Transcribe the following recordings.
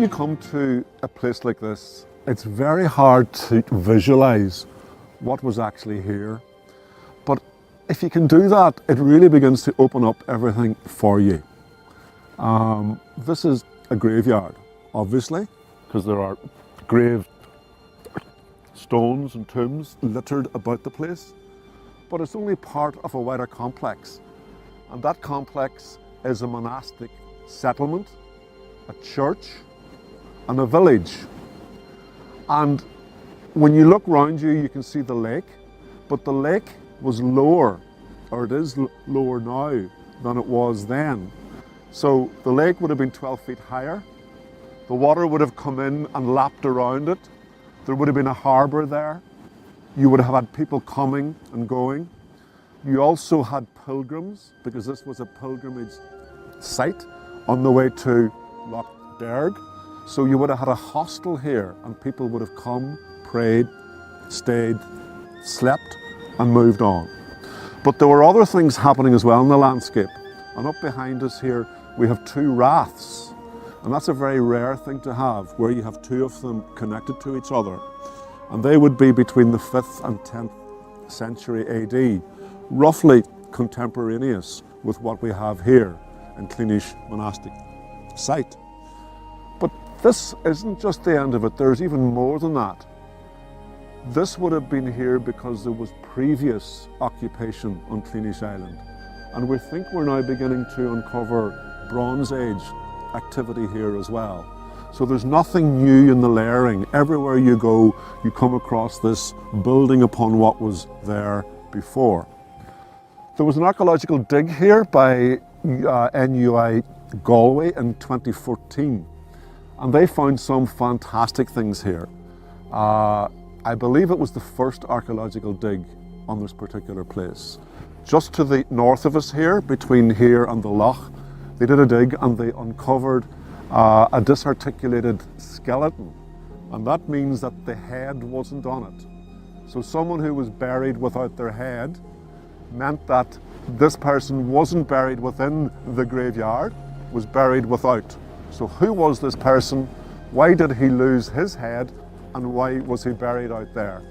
you come to a place like this, it's very hard to visualize what was actually here. But if you can do that, it really begins to open up everything for you. This is a graveyard, obviously, because there are grave stones and tombs littered about the place. But it's only part of a wider complex. And that complex is a monastic settlement, a church, and a village. And when you look round you, you can see the lake, but the lake was lower, or it is lower now than it was then. So the lake would have been 12 feet higher. The water would have come in and lapped around it. There would have been a harbour there. You would have had people coming and going. You also had pilgrims, because this was a pilgrimage site on the way to Lough. So you would have had a hostel here, and people would have come, prayed, stayed, slept, and moved on. But there were other things happening as well in the landscape. And up behind us here, we have two raths. And that's a very rare thing to have, where you have two of them connected to each other. And they would be between the 5th and 10th century AD, roughly contemporaneous with what we have here in Cleenish monastic site. But this isn't just the end of it, there's even more than that. This would have been here because there was previous occupation on Cleenish Island. And we think we're now beginning to uncover Bronze Age activity here as well. So there's nothing new in the layering. Everywhere you go, you come across this building upon what was there before. There was an archaeological dig here by NUI Galway in 2014, and they found some fantastic things here. I believe it was the first archaeological dig on this particular place. Just to the north of us here, between here and the Lough, they did a dig and they uncovered a disarticulated skeleton, and that means that the head wasn't on it. So someone who was buried without their head meant that this person wasn't buried within the graveyard, was buried without. So who was this person? Why did he lose his head? And why was he buried out there?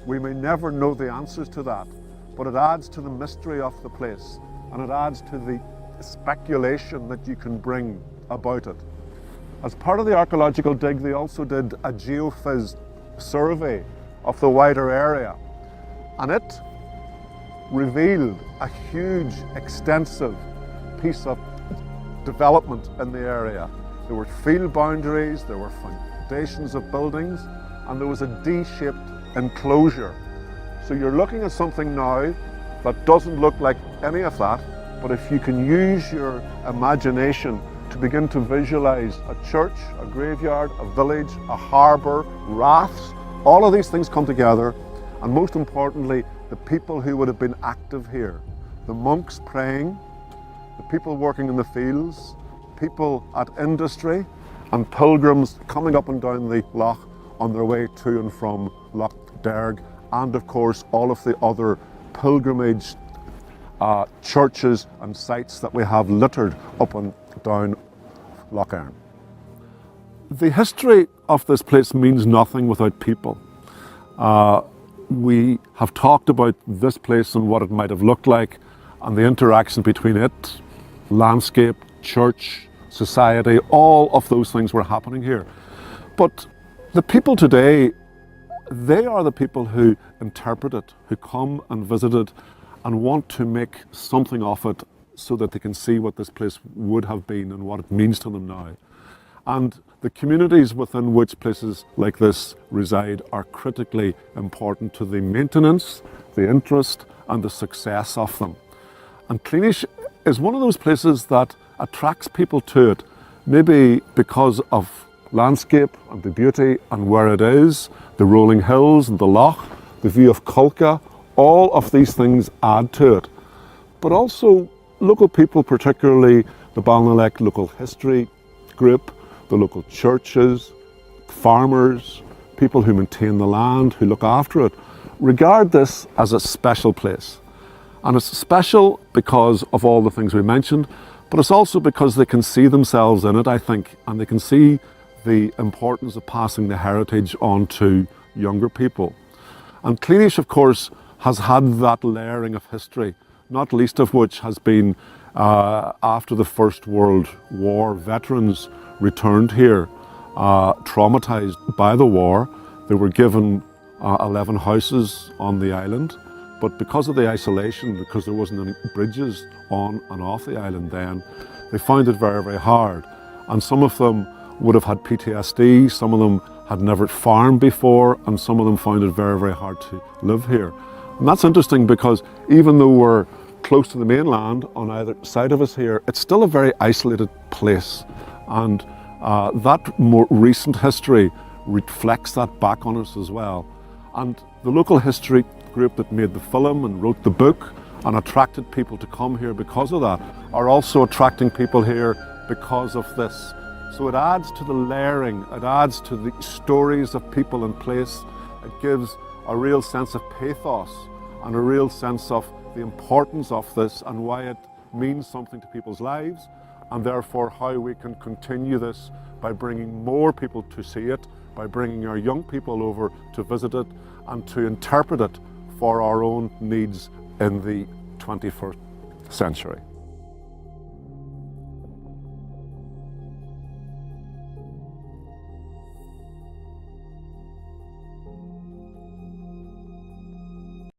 We may never know the answers to that, but it adds to the mystery of the place, and it adds to the speculation that you can bring about it. As part of the archaeological dig, they also did a geophys survey of the wider area, and it revealed a huge, extensive piece of development in the area. There were field boundaries, there were foundations of buildings, and there was a D-shaped enclosure. So you're looking at something now that doesn't look like any of that, but if you can use your imagination to begin to visualize a church, a graveyard, a village, a harbour, raths, all of these things come together, and most importantly, the people who would have been active here. The monks praying, the people working in the fields, people at industry, and pilgrims coming up and down the Lough on their way to and from Lough, and of course all of the other pilgrimage churches and sites that we have littered up and down Lough Erne. The history of this place means nothing without people. We have talked about this place and what it might have looked like, and the interaction between it, landscape, church, society, all of those things were happening here. But the people today, they are the people who interpret it, who come and visit it and want to make something of it so that they can see what this place would have been and what it means to them now. And the communities within which places like this reside are critically important to the maintenance, the interest and the success of them. And Cleenish is one of those places that attracts people to it, maybe because of landscape and the beauty and where it is, the rolling hills and the Lough, the view of Culca, all of these things add to it. But also local people, particularly the Bellanaleck local history group, the local churches, farmers, people who maintain the land, who look after it, regard this as a special place. And it's special because of all the things we mentioned, but it's also because they can see themselves in it, I think, and they can see the importance of passing the heritage on to younger people. And Cleenish, of course, has had that layering of history, not least of which has been after the First World War, veterans returned here, traumatised by the war. They were given 11 houses on the island, but because of the isolation, because there wasn't any bridges on and off the island then, they found it very, very hard. And some of them would have had PTSD, some of them had never farmed before, and some of them found it very, very hard to live here. And that's interesting because even though we're close to the mainland on either side of us here, it's still a very isolated place. And that more recent history reflects that back on us as well. And the local history group that made the film and wrote the book and attracted people to come here because of that are also attracting people here because of this. So it adds to the layering, it adds to the stories of people and place. It gives a real sense of pathos and a real sense of the importance of this and why it means something to people's lives, and therefore how we can continue this by bringing more people to see it, by bringing our young people over to visit it and to interpret it for our own needs in the 21st century.